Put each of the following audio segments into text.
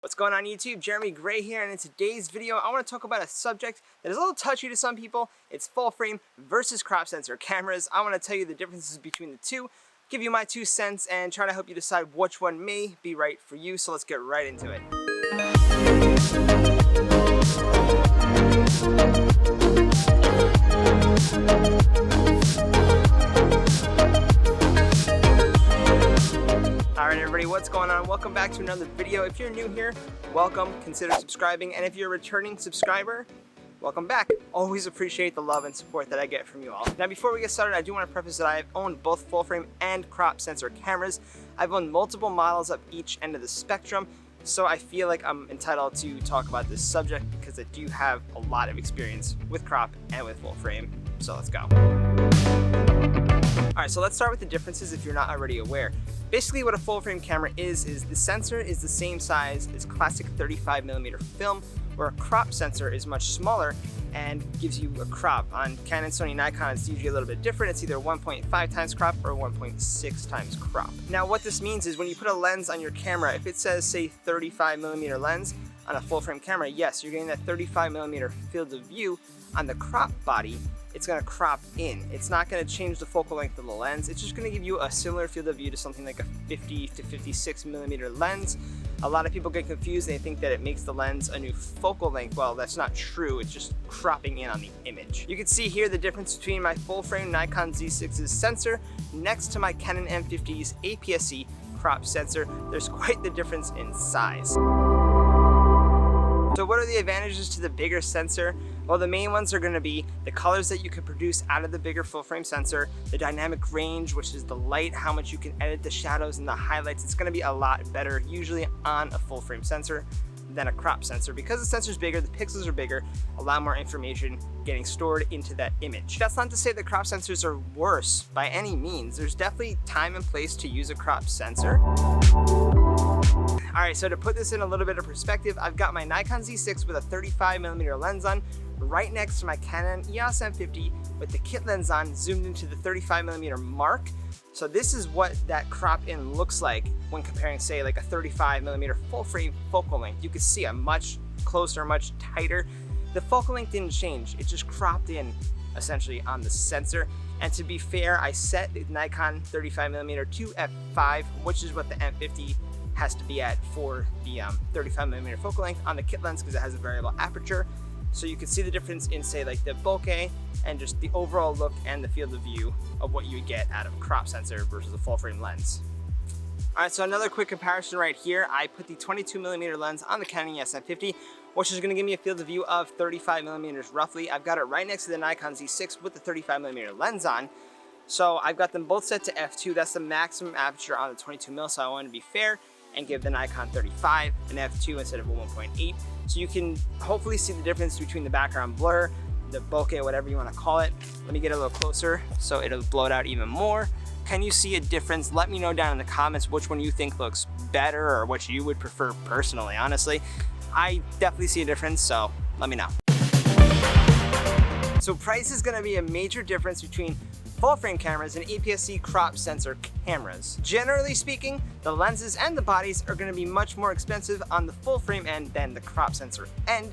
What's going on YouTube? Jeremy Gray here, and in today's video I want to talk about a subject that is a little touchy to some people. It's full frame versus crop sensor cameras. I want to tell you the differences between the two, give you my 2 cents, and try to help you decide which one may be right for you. So let's get right into it. Alright everybody, what's going on? Welcome back to another video. If you're new here, welcome, consider subscribing, and if you're a returning subscriber, welcome back. Always appreciate the love and support that I get from you all. Now before we get started, I do want to preface that I've owned both full frame and crop sensor cameras. I've owned multiple models of each end of the spectrum, so I feel like I'm entitled to talk about this subject because I do have a lot of experience with crop and with full frame. So let's go. Alright, so let's start with the differences if you're not already aware. Basically what a full frame camera is the sensor is the same size as classic 35mm film, where a crop sensor is much smaller and gives you a crop. On Canon, Sony, Nikon, it's usually a little bit different. It's either 1.5 times crop or 1.6 times crop. Now what this means is when you put a lens on your camera, if it says say 35mm lens on a full frame camera, yes, you're getting that 35mm field of view. On the crop body, it's going to crop in. It's not going to change the focal length of the lens. It's just going to give you a similar field of view to something like a 50 to 56mm lens. A lot of people get confused. They think that it makes the lens a new focal length. Well, that's not true. It's just cropping in on the image. You can see here the difference between my full frame Nikon Z6's sensor next to my Canon M50's APS-C crop sensor. There's quite the difference in size. So what are the advantages to the bigger sensor? Well, the main ones are going to be the colors that you can produce out of the bigger full frame sensor, the dynamic range, which is the light, how much you can edit the shadows and the highlights. It's going to be a lot better usually on a full frame sensor than a crop sensor. Because the sensor's bigger, the pixels are bigger, a lot more information getting stored into that image. That's not to say that crop sensors are worse by any means. There's definitely time and place to use a crop sensor. Alright, so to put this in a little bit of perspective, I've got my Nikon Z6 with a 35mm lens on right next to my Canon EOS M50 with the kit lens on zoomed into the 35mm mark. So this is what that crop in looks like when comparing, say, like a 35mm full frame focal length. You can see a much closer, much tighter. The focal length didn't change, it just cropped in essentially on the sensor. And to be fair, I set the Nikon 35mm to f5, which is what the M50 has to be at for the 35mm focal length on the kit lens because it has a variable aperture. So you can see the difference in, say, like the bokeh and just the overall look and the field of view of what you would get out of a crop sensor versus a full frame lens. Alright, so another quick comparison right here. I put the 22mm lens on the Canon EOS M50, which is going to give me a field of view of 35mm roughly. I've got it right next to the Nikon Z6 with the 35mm lens on. So I've got them both set to f2. That's the maximum aperture on the 22mm, so I want to be fair and give the Nikon 35 an f2 instead of a 1.8. So you can hopefully see the difference between the background blur, the bokeh, whatever you want to call it. Let me get a little closer so it'll blow it out even more. Can you see a difference? Let me know down in the comments which one you think looks better or which you would prefer personally. Honestly, I definitely see a difference, so let me know. So price is going to be a major difference between full frame cameras and APS-C crop sensor cameras. Generally speaking, the lenses and the bodies are going to be much more expensive on the full frame end than the crop sensor end.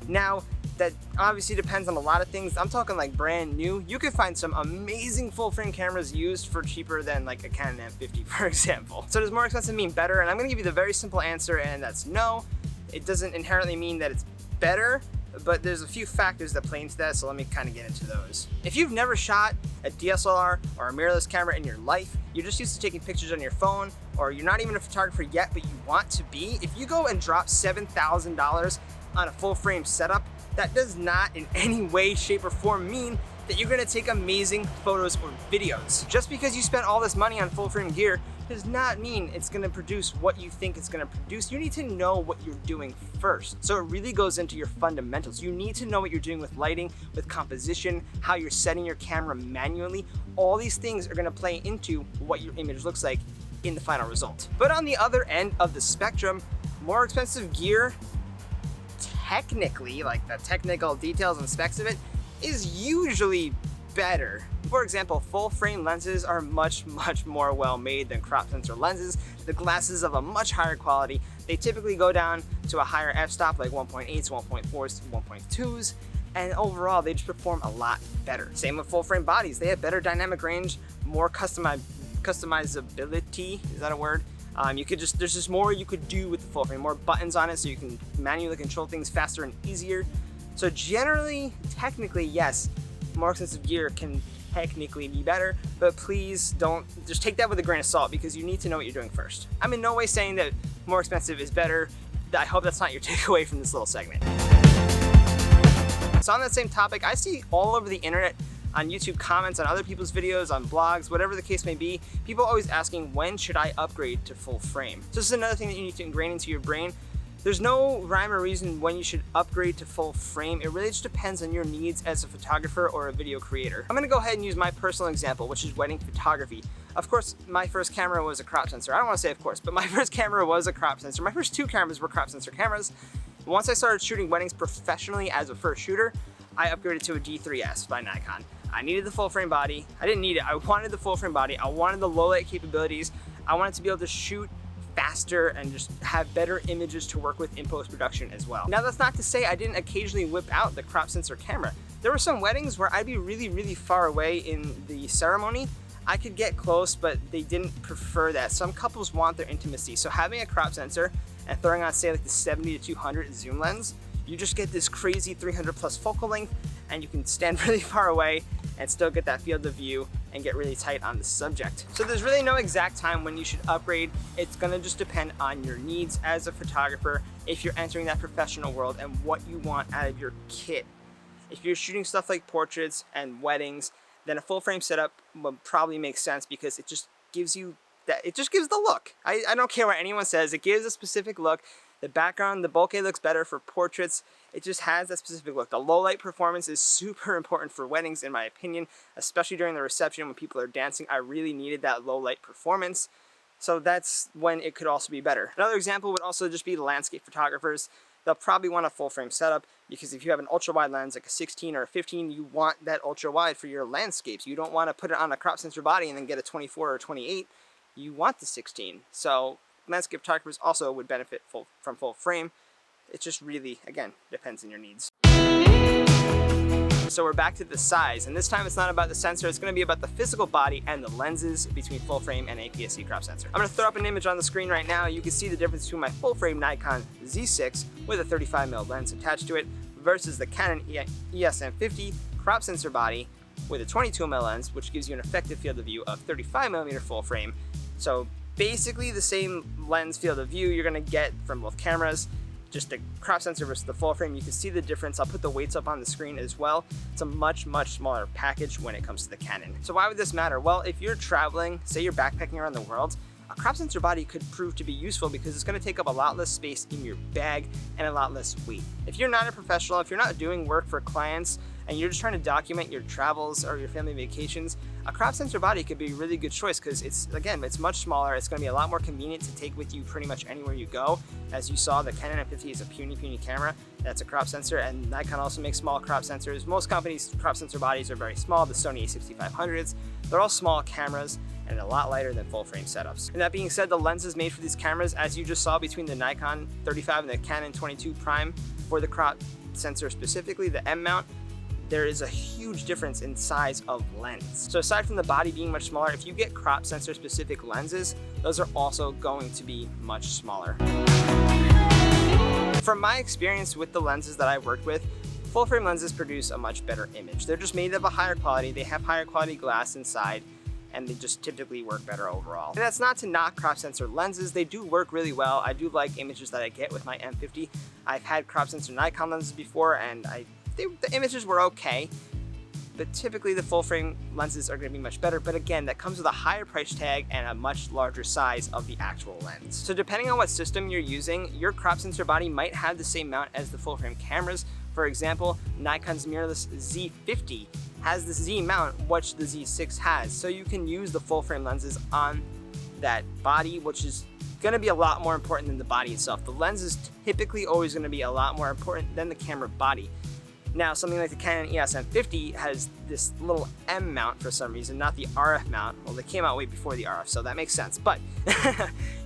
Now, that obviously depends on a lot of things. I'm talking like brand new. You can find some amazing full frame cameras used for cheaper than like a Canon M50, for example. So does more expensive mean better? And I'm going to give you the very simple answer, and that's no. It doesn't inherently mean that it's better, but there's a few factors that play into that, so let me kind of get into those. If you've never shot a DSLR or a mirrorless camera in your life, you're just used to taking pictures on your phone, or you're not even a photographer yet, but you want to be, if you go and drop $7,000 on a full frame setup, that does not in any way, shape, or form mean that you're gonna take amazing photos or videos. Just because you spent all this money on full frame gear does not mean it's gonna produce what you think it's gonna produce. You need to know what you're doing first. So it really goes into your fundamentals. You need to know what you're doing with lighting, with composition, how you're setting your camera manually. All these things are gonna play into what your image looks like in the final result. But on the other end of the spectrum, more expensive gear, technically, like the technical details and specs of it, is usually better. For example, full frame lenses are much more well made than crop sensor lenses. The glass is of a much higher quality. They typically go down to a higher f-stop like 1.8s, 1.4s, 1.2s, and overall they just perform a lot better. Same with full frame bodies. They have better dynamic range, more customizability, is that a word? There's just more you could do with the full frame, more buttons on it so you can manually control things faster and easier. So generally, technically, yes, more expensive gear can technically be better, but please don't just take that with a grain of salt because you need to know what you're doing first. I'm in no way saying that more expensive is better. I hope that's not your takeaway from this little segment. So on that same topic, I see all over the internet, on YouTube comments, on other people's videos, on blogs, whatever the case may be, people always asking, when should I upgrade to full frame? So this is another thing that you need to ingrain into your brain. There's no rhyme or reason when you should upgrade to full frame. It really just depends on your needs as a photographer or a video creator. I'm gonna go ahead and use my personal example, which is wedding photography. Of course, my first camera was a crop sensor. I don't wanna say of course, but my first camera was a crop sensor. My first 2 cameras were crop sensor cameras. Once I started shooting weddings professionally as a first shooter, I upgraded to a D3S by Nikon. I needed the full frame body. I didn't need it, I wanted the full frame body. I wanted the low light capabilities. I wanted to be able to shoot faster and just have better images to work with in post-production as well. Now that's not to say I didn't occasionally whip out the crop sensor camera. There were some weddings where I'd be really, really far away in the ceremony. I could get close, but they didn't prefer that. Some couples want their intimacy. So having a crop sensor and throwing on, say, like the 70 to 200 zoom lens, you just get this crazy 300 plus focal length, and you can stand really far away and still get that field of view and get really tight on the subject. So there's really no exact time when you should upgrade. It's gonna just depend on your needs as a photographer, if you're entering that professional world, and what you want out of your kit. If you're shooting stuff like portraits and weddings, then a full frame setup will probably make sense because it just gives you that, it just gives the look. I don't care what anyone says, it gives a specific look. The background, the bokeh looks better for portraits. It just has that specific look. The low light performance is super important for weddings, in my opinion, especially during the reception when people are dancing. I really needed that low light performance. So that's when it could also be better. Another example would also just be the landscape photographers. They'll probably want a full frame setup because if you have an ultra wide lens like a 16 or a 15, you want that ultra wide for your landscapes. You don't want to put it on a crop sensor body and then get a 24 or 28. You want the 16. So landscape photographers also would benefit from full frame. It just really, again, depends on your needs. So we're back to the size, and this time it's not about the sensor, it's gonna be about the physical body and the lenses between full frame and APS-C crop sensor. I'm gonna throw up an image on the screen right now. You can see the difference between my full frame Nikon Z6 with a 35mm lens attached to it versus the Canon EOS M50 crop sensor body with a 22mm lens, which gives you an effective field of view of 35mm full frame. So basically the same lens field of view you're gonna get from both cameras, just the crop sensor versus the full frame. You can see the difference. I'll put the weights up on the screen as well. It's a much, much smaller package when it comes to the Canon. So why would this matter? Well, if you're traveling, say you're backpacking around the world, a crop sensor body could prove to be useful because it's gonna take up a lot less space in your bag and a lot less weight. If you're not a professional, if you're not doing work for clients and you're just trying to document your travels or your family vacations, a crop sensor body could be a really good choice because it's much smaller. It's gonna be a lot more convenient to take with you pretty much anywhere you go. As you saw, the Canon M50 is a puny camera. That's a crop sensor, and Nikon also makes small crop sensors. Most companies' crop sensor bodies are very small. The Sony a6500s, they're all small cameras and a lot lighter than full frame setups. And that being said, the lenses made for these cameras, as you just saw between the Nikon 35 and the Canon 22 Prime for the crop sensor specifically, the M mount, there is a huge difference in size of lens. So aside from the body being much smaller, if you get crop sensor specific lenses, those are also going to be much smaller. From my experience with the lenses that I've worked with, full frame lenses produce a much better image. They're just made of a higher quality, they have higher quality glass inside, and they just typically work better overall. And that's not to knock crop sensor lenses, they do work really well. I do like images that I get with my M50. I've had crop sensor Nikon lenses before, and the images were okay, but typically the full frame lenses are going to be much better. But again, that comes with a higher price tag and a much larger size of the actual lens. So depending on what system you're using, your crop sensor body might have the same mount as the full frame cameras. For example, Nikon's mirrorless Z50 has the Z mount, which the Z6 has. So you can use the full frame lenses on that body, which is going to be a lot more important than the body itself. The lens is typically always going to be a lot more important than the camera body. Now, something like the Canon EOS M50 has this little M mount for some reason, not the RF mount. Well, they came out way before the RF, so that makes sense, but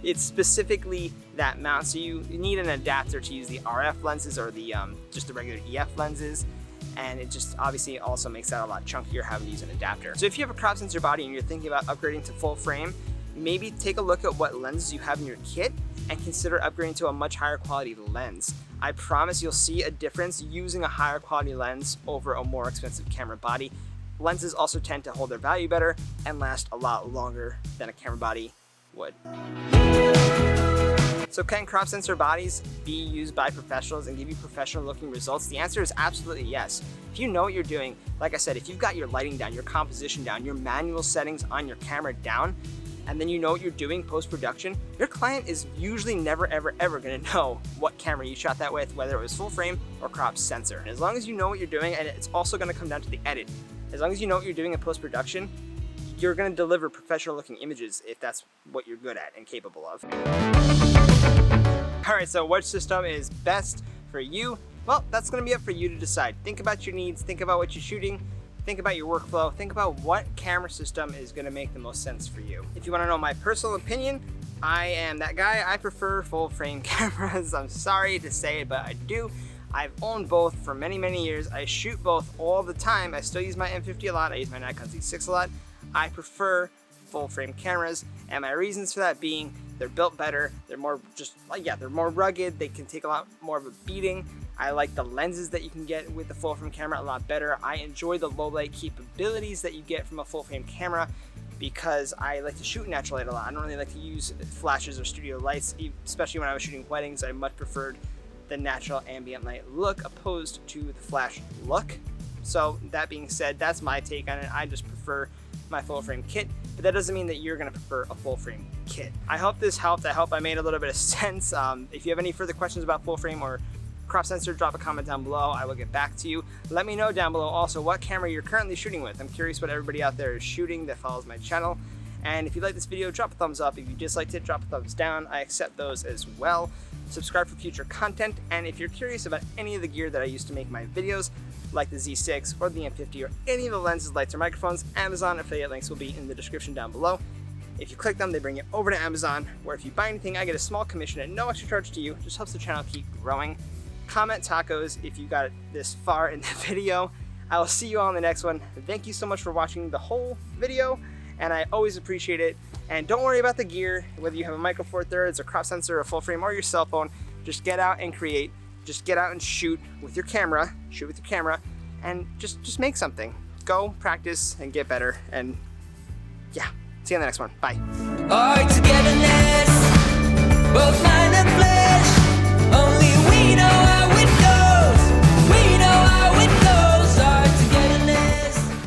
it's specifically that mount, so you need an adapter to use the RF lenses or the just the regular EF lenses, and it just obviously also makes that a lot chunkier having to use an adapter. So if you have a crop sensor body and you're thinking about upgrading to full frame, maybe take a look at what lenses you have in your kit and consider upgrading to a much higher quality lens. I promise you'll see a difference using a higher quality lens over a more expensive camera body. Lenses also tend to hold their value better and last a lot longer than a camera body would. So can crop sensor bodies be used by professionals and give you professional looking results? The answer is absolutely yes. If you know what you're doing, like I said, if you've got your lighting down, your composition down, your manual settings on your camera down, and then you know what you're doing post-production, your client is usually never, ever, ever gonna know what camera you shot that with, whether it was full frame or crop sensor. And as long as you know what you're doing, and it's also gonna come down to the edit, as long as you know what you're doing in post-production, you're gonna deliver professional looking images if that's what you're good at and capable of. All right, so which system is best for you? Well, that's gonna be up for you to decide. Think about your needs, think about what you're shooting, think about your workflow, think about what camera system is gonna make the most sense for you. If you wanna know my personal opinion, I am that guy. I prefer full frame cameras. I'm sorry to say it, but I do. I've owned both for many, many years. I shoot both all the time. I still use my M50 a lot. I use my Nikon Z6 a lot. I prefer full frame cameras, and my reasons for that being they're built better, they're more they're more rugged, they can take a lot more of a beating. I like the lenses that you can get with the full frame camera a lot better. I enjoy the low light capabilities that you get from a full frame camera because I like to shoot natural light a lot. I don't really like to use flashes or studio lights, especially when I was shooting weddings. I much preferred the natural ambient light look opposed to the flash look. So that being said, that's my take on it. I just prefer my full frame kit, but that doesn't mean that you're gonna prefer a full frame kit. I hope this helped. I hope I made a little bit of sense. If you have any further questions about full frame or crop sensor, drop a comment down below. I will get back to you. Let me know down below also what camera you're currently shooting with. I'm curious what everybody out there is shooting that follows my channel. And if you like this video, drop a thumbs up. If you disliked it, drop a thumbs down. I accept those as well. Subscribe for future content. And if you're curious about any of the gear that I use to make my videos, like the Z6 or the M50 or any of the lenses, lights, or microphones, Amazon affiliate links will be in the description down below. If you click them, they bring you over to Amazon, where if you buy anything, I get a small commission at no extra charge to you. It just helps the channel keep growing. Comment tacos if you got it this far in the video. I will see you all in the next one. Thank you so much for watching the whole video, and I always appreciate it. And don't worry about the gear, whether you have a Micro Four Thirds, a crop sensor, a full frame, or your cell phone. Just get out and create. Just get out and shoot with your camera. Shoot with your camera, and just make something. Go practice and get better. And yeah, see you in the next one. Bye. Our togetherness, both mind and flesh.